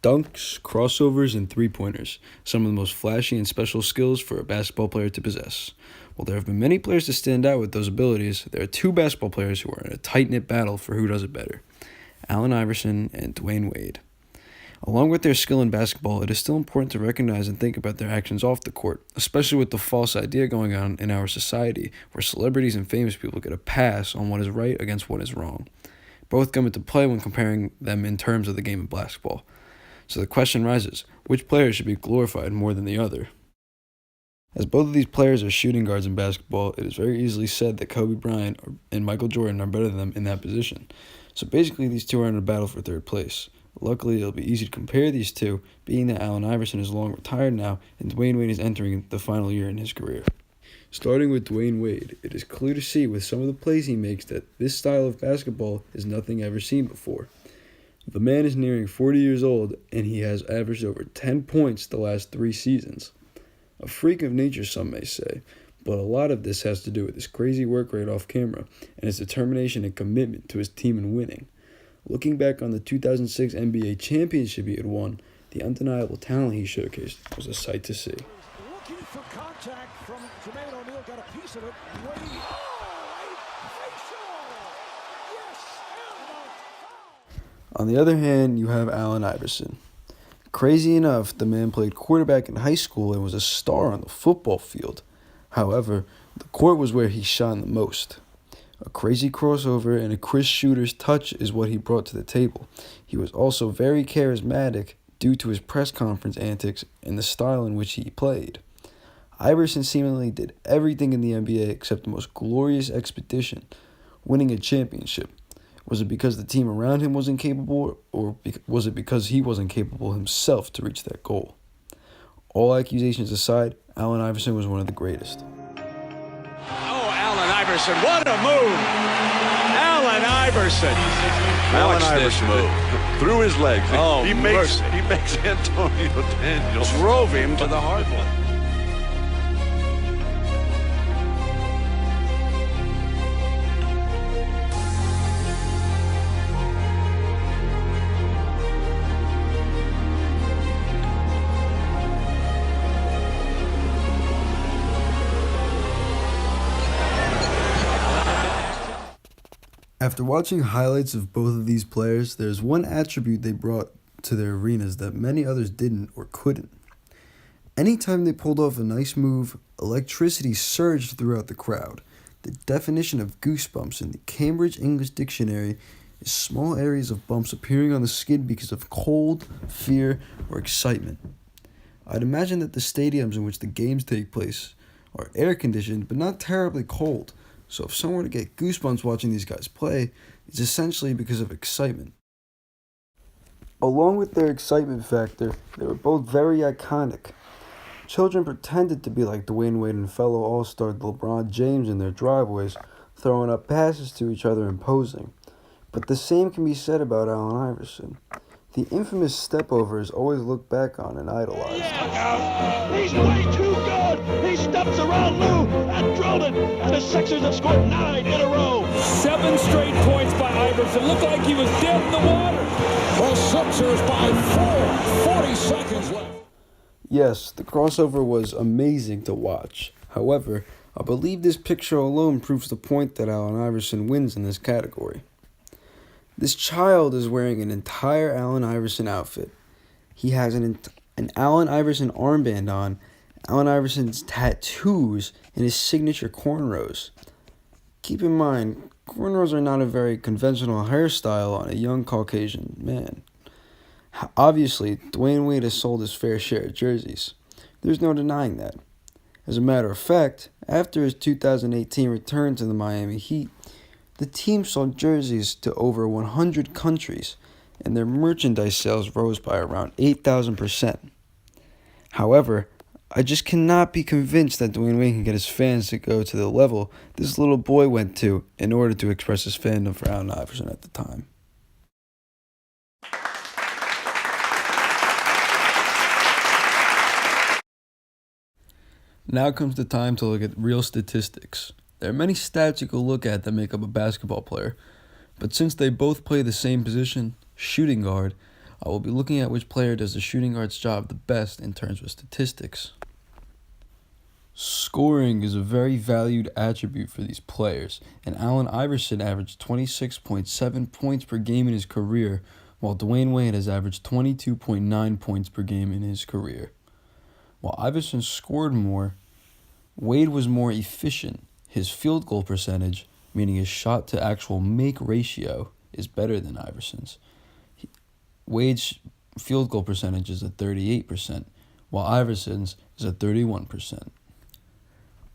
dunks, crossovers, and three-pointers, some of the most flashy and special skills for a basketball player to possess. While there have been many players to stand out with those abilities, there are two basketball players who are in a tight-knit battle for who does it better: Allen Iverson and Dwyane Wade. Along with their skill in basketball, it is still important to recognize and think about their actions off the court, especially with the false idea going on in our society where celebrities and famous people get a pass on what is right against what is wrong. Both come into play when comparing them in terms of the game of basketball. So the question rises, which player should be glorified more than the other? As both of these players are shooting guards in basketball, it is very easily said that Kobe Bryant and Michael Jordan are better than them in that position. So basically these two are in a battle for third place. Luckily, it'll be easy to compare these two, being that Allen Iverson is long retired now and Dwyane Wade is entering the final year in his career. Starting with Dwyane Wade, it is clear to see with some of the plays he makes that this style of basketball is nothing ever seen before. The man is nearing 40 years old and he has averaged over 10 points the last 3 seasons. A freak of nature, some may say, but a lot of this has to do with his crazy work rate off camera and his determination and commitment to his team in winning. Looking back on the 2006 NBA championship he had won, the undeniable talent he showcased was a sight to see. Looking for contact from Jermaine O'Neal, got a piece of it. Wade. On the other hand, you have Allen Iverson. Crazy enough, the man played quarterback in high school and was a star on the football field. However, the court was where he shone the most. A crazy crossover and a crisp shooter's touch is what he brought to the table. He was also very charismatic due to his press conference antics and the style in which he played. Iverson seemingly did everything in the NBA except the most glorious expedition, winning a championship. Was it because the team around him was incapable, or was it because he wasn't capable himself to reach that goal? All accusations aside, Allen Iverson was one of the greatest. Iverson, what a move! Allen Iverson. Allen Iverson move through his legs. Oh, he makes Antonio Daniels drove him to the hard one. After watching highlights of both of these players, there's one attribute they brought to their arenas that many others didn't or couldn't. Anytime they pulled off a nice move, electricity surged throughout the crowd. The definition of goosebumps in the Cambridge English Dictionary is small areas of bumps appearing on the skin because of cold, fear, or excitement. I'd imagine that the stadiums in which the games take place are air-conditioned but not terribly cold. So if someone were to get goosebumps watching these guys play, it's essentially because of excitement. Along with their excitement factor, they were both very iconic. Children pretended to be like Dwyane Wade and fellow all-star LeBron James in their driveways, throwing up passes to each other and posing. But the same can be said about Allen Iverson. The infamous step-over is always looked back on and idolized. He's way too good! He steps around Lou and drilled it, and the Sixers have scored 9 in a row. 7 straight points by Iverson. Looked like he was dead in the water. The Sixers by 4. 40 seconds left. Yes, the crossover was amazing to watch. However, I believe this picture alone proves the point that Allen Iverson wins in this category. This child is wearing an entire Allen Iverson outfit. He has an Allen Iverson armband on, Allen Iverson's tattoos, and his signature cornrows. Keep in mind, cornrows are not a very conventional hairstyle on a young Caucasian man. Obviously, Dwyane Wade has sold his fair share of jerseys. There's no denying that. As a matter of fact, after his 2018 return to the Miami Heat, the team sold jerseys to over 100 countries, and their merchandise sales rose by around 8,000%. However, I just cannot be convinced that Dwyane Wade can get his fans to go to the level this little boy went to in order to express his fandom for Allen Iverson at the time. Now comes the time to look at real statistics. There are many stats you can look at that make up a basketball player, but since they both play the same position, shooting guard, I will be looking at which player does the shooting guard's job the best in terms of statistics. Scoring is a very valued attribute for these players, and Allen Iverson averaged 26.7 points per game in his career, while Dwayne Wade has averaged 22.9 points per game in his career. While Iverson scored more, Wade was more efficient. His field goal percentage, meaning his shot to actual make ratio, is better than Iverson's. Wade's field goal percentage is at 38%, while Iverson's is at 31%.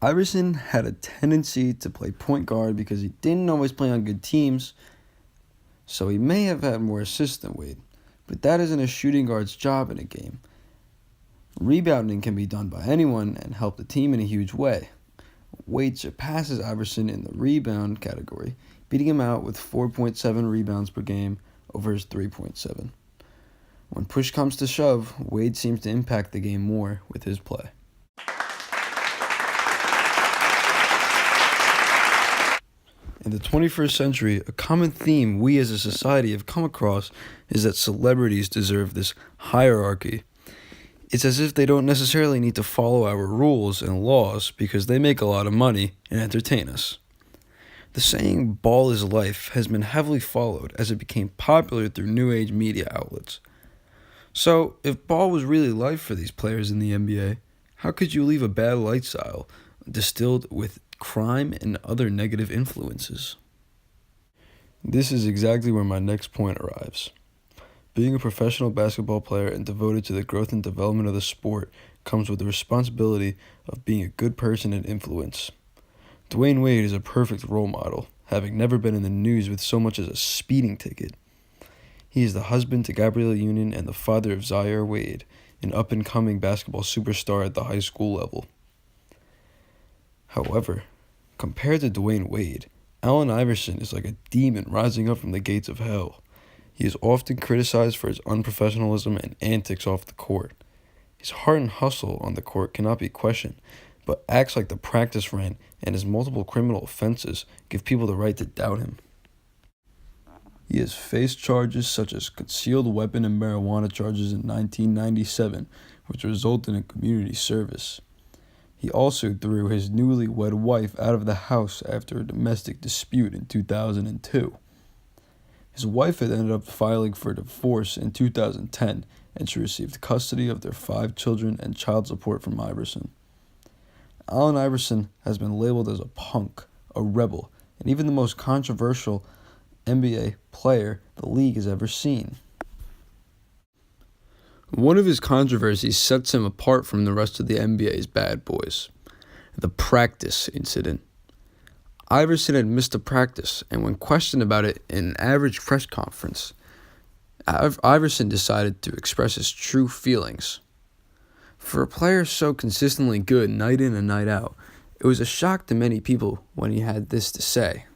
Iverson had a tendency to play point guard because he didn't always play on good teams, so he may have had more assists than Wade, but that isn't a shooting guard's job in a game. Rebounding can be done by anyone and help the team in a huge way. Wade surpasses Iverson in the rebound category, beating him out with 4.7 rebounds per game over his 3.7. When push comes to shove, Wade seems to impact the game more with his play. In the 21st century, a common theme we as a society have come across is that celebrities deserve this hierarchy. It's as if they don't necessarily need to follow our rules and laws because they make a lot of money and entertain us. The saying, "ball is life," has been heavily followed as it became popular through new age media outlets. So, if ball was really life for these players in the NBA, how could you leave a bad lifestyle distilled with crime and other negative influences? This is exactly where my next point arrives. Being a professional basketball player and devoted to the growth and development of the sport comes with the responsibility of being a good person and influence. Dwayne Wade is a perfect role model, having never been in the news with so much as a speeding ticket. He is the husband to Gabrielle Union and the father of Zaire Wade, an up-and-coming basketball superstar at the high school level. However, compared to Dwayne Wade, Allen Iverson is like a demon rising up from the gates of hell. He is often criticized for his unprofessionalism and antics off the court. His heart and hustle on the court cannot be questioned, but acts like the practice ran and his multiple criminal offenses give people the right to doubt him. He has faced charges such as concealed weapon and marijuana charges in 1997, which resulted in community service. He also threw his newlywed wife out of the house after a domestic dispute in 2002. His wife had ended up filing for divorce in 2010, and she received custody of their 5 children and child support from Iverson. Allen Iverson has been labeled as a punk, a rebel, and even the most controversial NBA player the league has ever seen. One of his controversies sets him apart from the rest of the NBA's bad boys: the practice incident. Iverson had missed a practice, and when questioned about it in an average press conference, Iverson decided to express his true feelings. For a player so consistently good night in and night out, it was a shock to many people when he had this to say.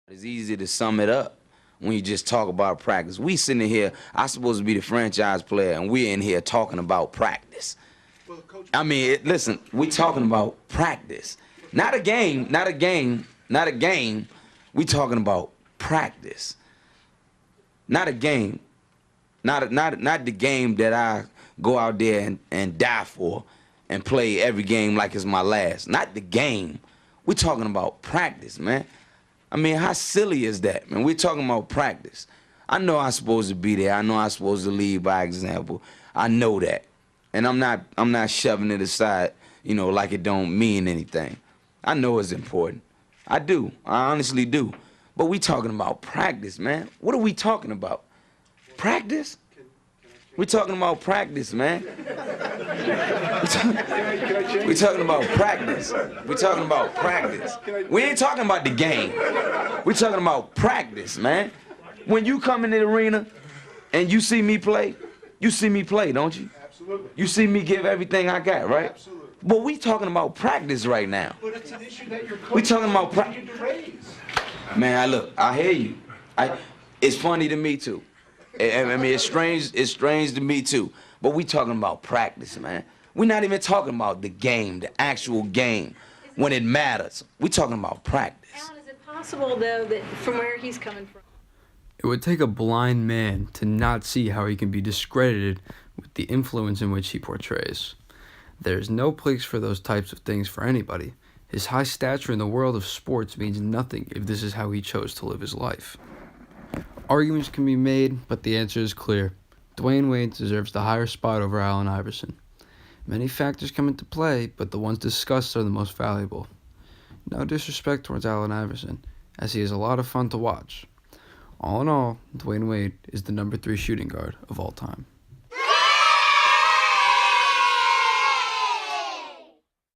It's easy to sum it up when you just talk about practice. We sitting here, I'm supposed to be the franchise player, and we're in here talking about practice. I mean, listen, we talking about practice. Not a game. We talking about practice. Not a game. Not the game that I go out there and die for and play every game like it's my last. Not the game. We talking about practice, man. I mean, how silly is that, man? We're talking about practice. I know I'm supposed to be there. I know I'm supposed to lead by example. I know that. And I'm not shoving it aside, like it don't mean anything. I know it's important. I do. I honestly do. But we talking about practice, man. What are we talking about? Practice? We talking about practice, man. We talking about practice. We talking about practice. We ain't talking about the game. We talking about practice, man. When you come in the arena and you see me play, don't you? Absolutely. You see me give everything I got, right? Absolutely. But we talking about practice right now. But it's an issue that your coach We talking about continue to raise. Man, I hear you. It's funny to me too. I mean, it's strange to me too. But we talking about practice, man. We're not even talking about the game, the actual game, when it matters. We talking about practice. Alan, is it possible, though, that from where he's coming from? It would take a blind man to not see how he can be discredited with the influence in which he portrays. There is no place for those types of things for anybody. His high stature in the world of sports means nothing if this is how he chose to live his life. Arguments can be made, but the answer is clear. Dwayne Wade deserves the higher spot over Allen Iverson. Many factors come into play, but the ones discussed are the most valuable. No disrespect towards Allen Iverson, as he is a lot of fun to watch. All in all, Dwayne Wade is the number 3 shooting guard of all time.